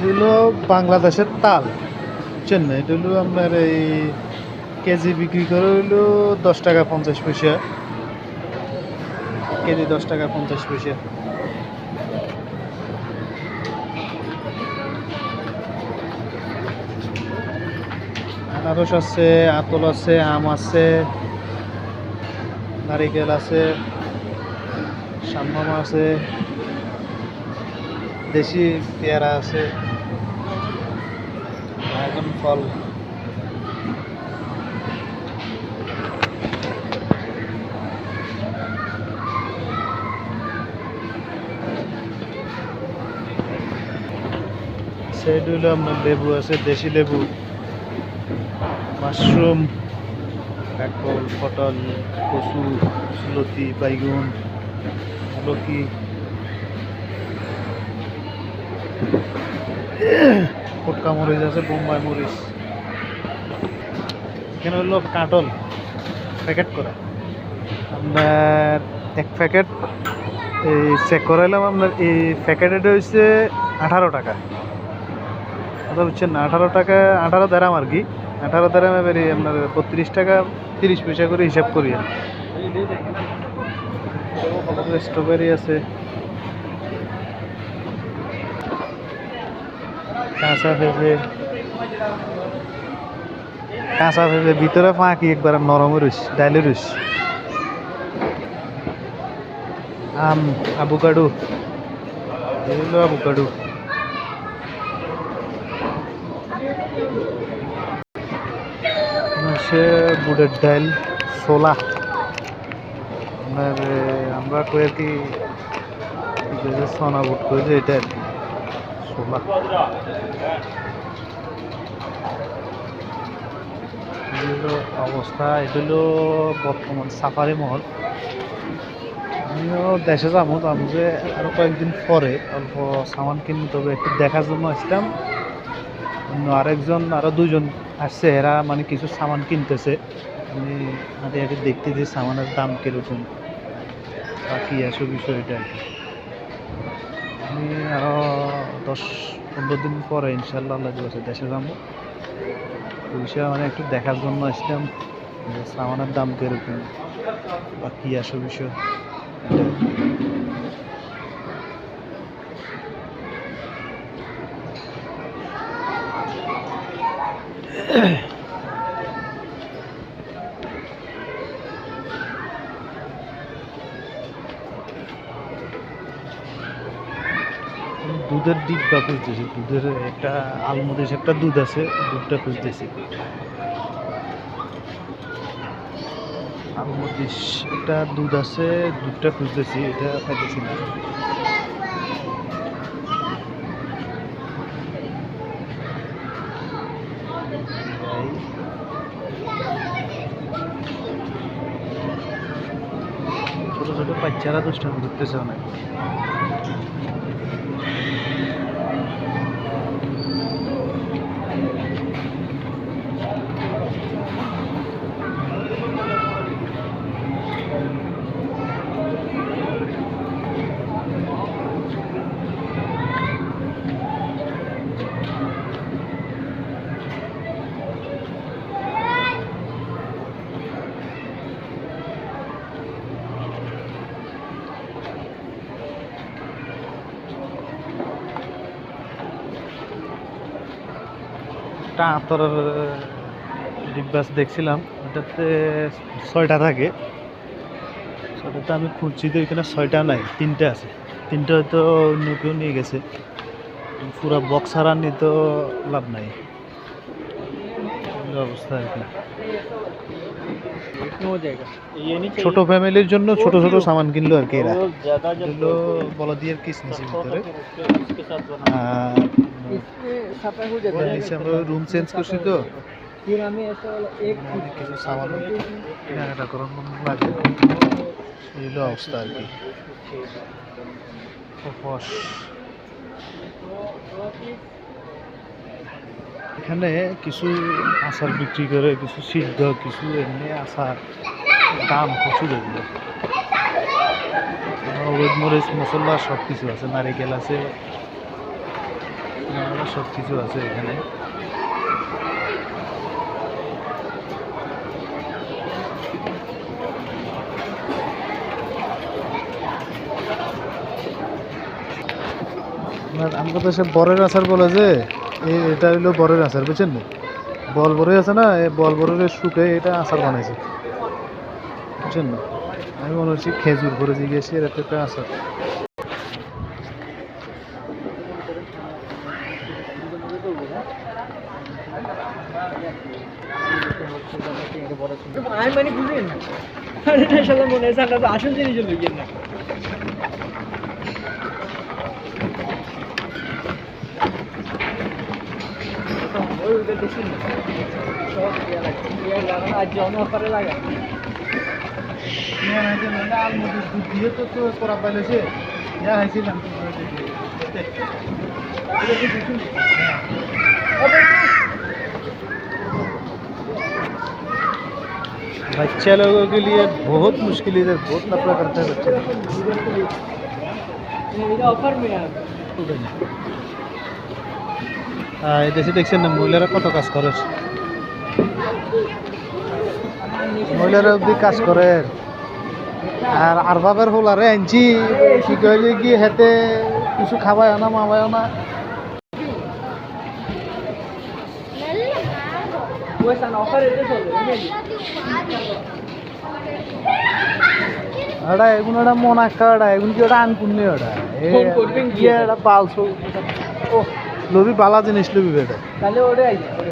হলো বাংলাদেশের তাল, বুঝছেন না? এটা হলো আপনার এই কেজি বিক্রি করে হইলো 10 টাকা 50 পয়সা, কেজি 10 টাকা 50 পয়সা। আনারস আছে, আপেল আছে, আম আছে, নারিকেল আছে, সামনামা আছে, দেশি পেয়ারা আছে, ড্রাগন ফল। সেট হইলো আপনার লেবু আছে, দেশি লেবু, মাশরুম, কাঁকল, পটল, কচু, লতি, বাইগুন, লকি, ফুটকা মরিচ আছে, বোম্বাই মরিচ। এখানে হলো কাঁটল প্যাকেট করা, আপনার এক প্যাকেট এই চেক করাইলাম, আপনার এই প্যাকেটের হচ্ছে 18 টাকা। কথা বুঝছেন না? 18 টাকা, 18 দেরাম আর কি। 18 দেরামে বেরিয়ে আপনার 32 টাকা 30 পয়সা করে হিসাব করি। স্ট্রবেরি আছে, কাঁচা পেঁপে, কাঁচা পেঁপে ভিতরে ফাঁকি একবার নরম রইস, ডাইলে রইস। আম, আভোকাডো, এগুলো আভোকাডো। হচ্ছে বুটের ডাল, ছোলা, আপনার আমরা কই আর কি সোনা বুট কই যে এটা আর কি ছোলা। এগুলো অবস্থা, এগুলো বর্তমান সাফারি মহল। আমিও দেশে যাবো, আমি যে আরো কয়েকদিন পরে অল্প সামান কিনবো, তবে একটু দেখার জন্য আসলাম। আরো দুজন আসছে, এরা মানে কিছু সামান কিনতেছে। আমি আগে দেখতে যে সামানের দাম কিরকম বা কি আসো বিষয়টা। আমি আরো 10-15 দিন পরে ইনশাল্লাহ আল্লাহ দিবসে দেশে যাবো। বিষয় মানে একটু দেখার জন্য আসলাম যে সামানের দাম কিরকম বা কি আসো বিষয়। দুধের ডিব্বা খুঁজতেছি, দুধের একটা আলমুদিস একটা দুধ আছে, দুধটা খুঁজতেছি। আলমুদিস একটা দুধ আছে, দুধটা খুঁজতেছি, এটা পাইতেছি না। ছোট ছোট বাচ্চারা দুষ্টামি করতেছে অনেক। একটা আতরের ডিব্বা দেখছিলাম, ওটাতে 6টা থাকে। 6টাতে আমি খুঁজছি তো, এখানে 6টা নাই, 3টে আছে। 3টে হয়তো অন্য কেউ নিয়ে গেছে। পুরো বক্স হারা নিয়ে তো লাভ নাই, অবস্থা আর কি। ছোট ফ্যামিলির জন্য ছোট ছোট সামান কিনলো আর কি এরা। এগুলো বলদিয়ার কিসমিসের ভিতরে। আমরা রুম চেঞ্জ করছি তো, কিছু সামান কেনাকাটা করার মতো লাগে। এগুলো অবস্থা আর কি। এখানে কিছু আচার বিক্রি করে, কিছু সিদ্ধ, কিছু এমনি আচার, দাম প্রচুর এগুলো। হলুদ মরিচ মশলা সব কিছু আছে, নারিকেল আছে, সব কিছু আছে এখানে। আমাকে তো সে বরের আচার বলে যে এটা হইলো বরের আচার, বুঝছেন না? বল বরে আছে না, এই বল বরের শুকে এটা আচার বানাইছে, বুঝছেন না? আমি মনে হচ্ছি খেজুর করে জিগেছি, এর একটা আচার। আমি মানে বুঝেন না, এটা আসলে মনে হয় আমরা তো আসল জিনিস লইয়েন না। আজ জমা করে লাগা দিয়ে তো করা পাইলেছে যা হয়েছিলাম। बच्चे लोगों के लिए बहुत मुश्किल, इधर बहुत नफरत करते हैं बच्चे। অফার মেয়ে দেশে দেখছেন না মহিলারা কত কাজ করে, মহিলারা অব্দি কাজ করে। আর বাবার হোলারে আনছি কি কইলে কি হেতে কিছু খাওয়ায় না মামায় না। এডা এগুন এডা মনাক্কা এডা এগুন কি ওটা আনকুন্নি ওটা বালছো ও লবি বালা জিনিস লবি বেটা তাহলে ওটাই